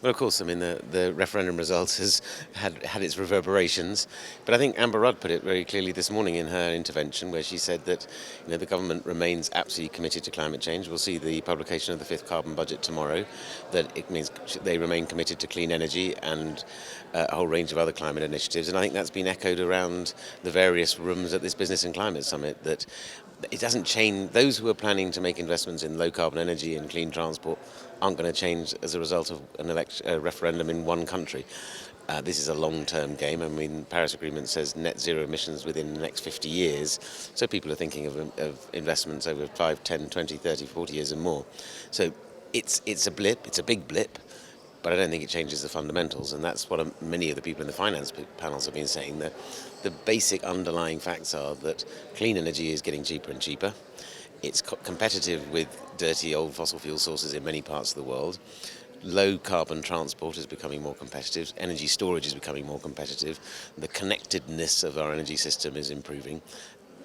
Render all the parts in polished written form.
Well, of course, I mean, the referendum result has had its reverberations, but I think Amber Rudd put it very clearly this morning in her intervention, where she said that the government remains absolutely committed to climate change. We'll see the publication of the fifth carbon budget tomorrow. That it means they remain committed to clean energy and a whole range of other climate initiatives, and I think that's been echoed around the various rooms at this Business and Climate Summit. That it doesn't change. Those who are planning to make investments in low carbon energy and clean transport aren't going to change as a result of a referendum in one country. This is a long-term game. I mean, the Paris Agreement says net zero emissions within the next 50 years. So people are thinking of investments over 5, 10, 20, 30, 40 years and more. So it's a blip. It's a big blip. But I don't think it changes the fundamentals, and that's what many of the people in the finance panels have been saying. That the basic underlying facts are that clean energy is getting cheaper and cheaper. It's competitive with dirty old fossil fuel sources in many parts of the world. Low carbon transport is becoming more competitive. Energy storage is becoming more competitive. The connectedness of our energy system is improving,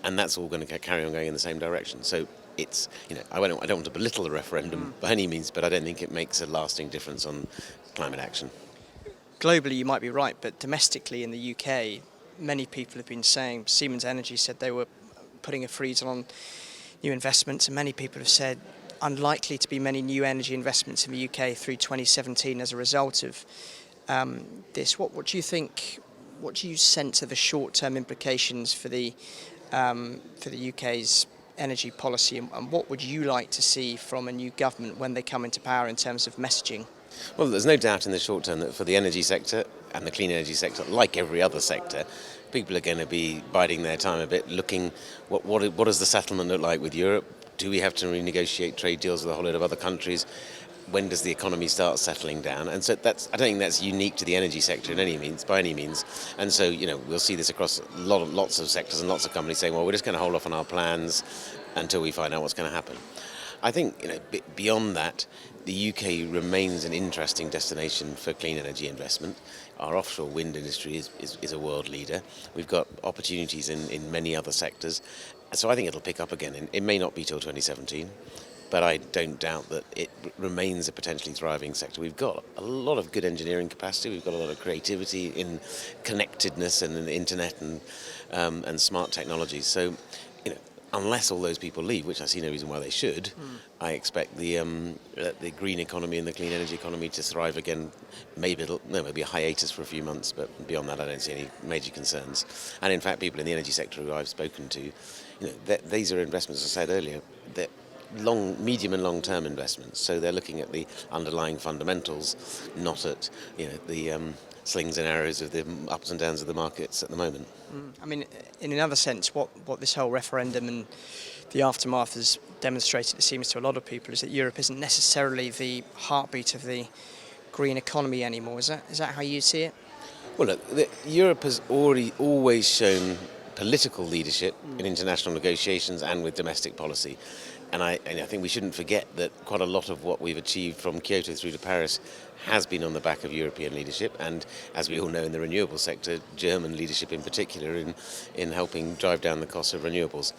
and that's all going to carry on going in the same direction. So it's, I don't want to belittle the referendum by any means, but I don't think it makes a lasting difference on climate action. Globally, you might be right, but domestically in the UK, many people have been saying, Siemens Energy said they were putting a freeze on new investments, and many people have said unlikely to be many new energy investments in the UK through 2017 as a result of this. What do you think? What do you sense are the short-term implications for the UK's energy policy, and what would you like to see from a new government when they come into power in terms of messaging? Well, there's no doubt in the short term that for the energy sector and the clean energy sector, like every other sector, people are going to be biding their time a bit, looking what does the settlement look like with Europe? Do we have to renegotiate trade deals with a whole lot of other countries? When does the economy start settling down? And so I don't think that's unique to the energy sector by any means. And so, we'll see this across lots of sectors and lots of companies saying, well, we're just going to hold off on our plans until we find out what's going to happen. I think, beyond that, the UK remains an interesting destination for clean energy investment. Our offshore wind industry is a world leader. We've got opportunities in many other sectors. So I think it'll pick up again. It may not be till 2017, but I don't doubt that it remains a potentially thriving sector. We've got a lot of good engineering capacity. We've got a lot of creativity in connectedness and in the internet and smart technologies. So, unless all those people leave, which I see no reason why they should, I expect the green economy and the clean energy economy to thrive again. Maybe maybe a hiatus for a few months, but beyond that, I don't see any major concerns. And in fact, people in the energy sector who I've spoken to, these are investments, as I said earlier, that medium and long-term investments. So they're looking at the underlying fundamentals, not at the slings and arrows of the ups and downs of the markets at the moment. I mean, in another sense, what this whole referendum and the aftermath has demonstrated, it seems to a lot of people, is that Europe isn't necessarily the heartbeat of the green economy anymore. Is that how you see it? Well, look, Europe has always shown political leadership in international negotiations and with domestic policy. And I think we shouldn't forget that quite a lot of what we've achieved from Kyoto through to Paris has been on the back of European leadership, and as we all know in the renewable sector, German leadership in particular in helping drive down the cost of renewables.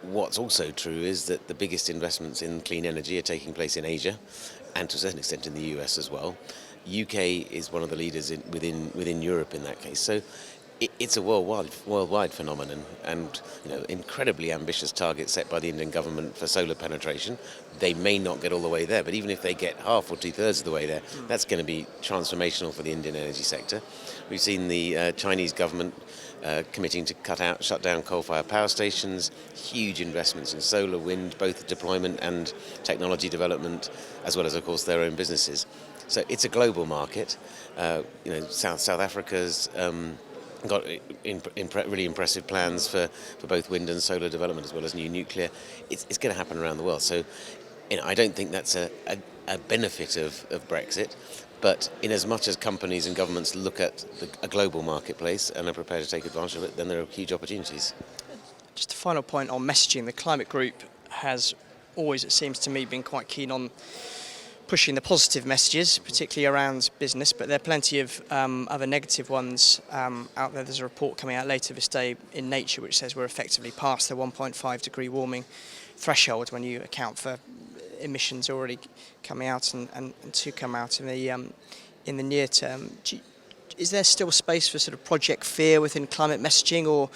What's also true is that the biggest investments in clean energy are taking place in Asia, and to a certain extent in the US as well. UK is one of the leaders within Europe in that case. So it's a worldwide phenomenon, and incredibly ambitious targets set by the Indian government for solar penetration. They may not get all the way there, but even if they get half or 2/3 of the way there, that's going to be transformational for the Indian energy sector. We've seen the Chinese government committing to shut down coal-fired power stations, huge investments in solar, wind, both deployment and technology development, as well as, of course, their own businesses. So it's a global market. South Africa's got really impressive plans for both wind and solar development, as well as new nuclear. It's going to happen around the world. So I don't think that's a benefit of Brexit. But in as much as companies and governments look at a global marketplace and are prepared to take advantage of it, then there are huge opportunities. Just a final point on messaging. The Climate Group has always, it seems to me, been quite keen on pushing the positive messages, particularly around business, but there are plenty of other negative ones out there. There's a report coming out later this day in Nature which says we're effectively past the 1.5 degree warming threshold when you account for emissions already coming out and to come out in the near term. Is there still space for sort of project fear within climate messaging, or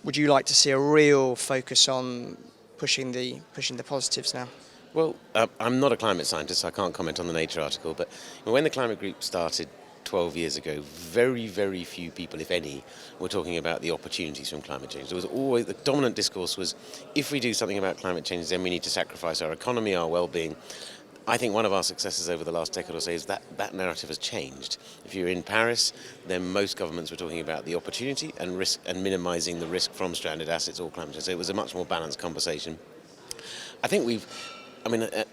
would you like to see a real focus on pushing the positives now? Well, I'm not a climate scientist, so I can't comment on the Nature article, but when the climate group started 12 years ago, very, very few people, if any, were talking about the opportunities from climate change. There was always, the dominant discourse was, if we do something about climate change, then we need to sacrifice our economy, our well-being. I think one of our successes over the last decade or so is that that narrative has changed. If you're in Paris, then most governments were talking about the opportunity and risk and minimising the risk from stranded assets or climate change. So it was a much more balanced conversation. I think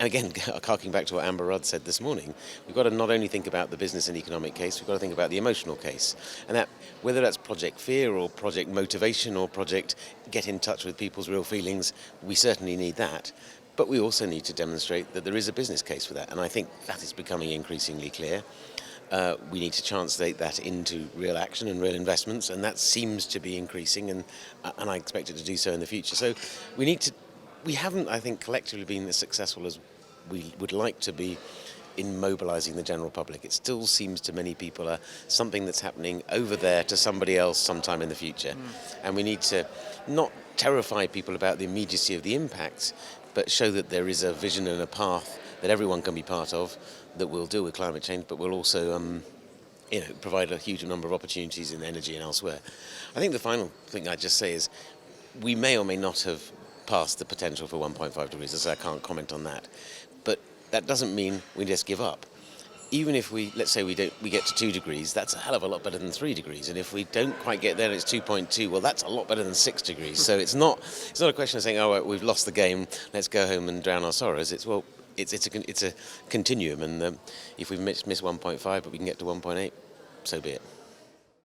again, harking back to what Amber Rudd said this morning, we've got to not only think about the business and economic case, we've got to think about the emotional case. And that, whether that's project fear or project motivation or project get in touch with people's real feelings, we certainly need that. But we also need to demonstrate that there is a business case for that. And I think that is becoming increasingly clear. We need to translate that into real action and real investments, and that seems to be increasing, and I expect it to do so in the future. So we haven't, I think, collectively been as successful as we would like to be in mobilising the general public. It still seems to many people something that's happening over there to somebody else sometime in the future. And we need to not terrify people about the immediacy of the impacts, but show that there is a vision and a path that everyone can be part of that will deal with climate change, but will also provide a huge number of opportunities in energy and elsewhere. I think the final thing I'd just say is we may or may not have passed the potential for 1.5 degrees. As I say, I can't comment on that. But that doesn't mean we just give up. Even if let's say we get to 2 degrees, that's a hell of a lot better than 3 degrees. And if we don't quite get there and it's 2.2, well, that's a lot better than 6 degrees. So it's not a question of saying, oh, we've lost the game, let's go home and drown our sorrows. It's a continuum, and if we miss 1.5 but we can get to 1.8, so be it.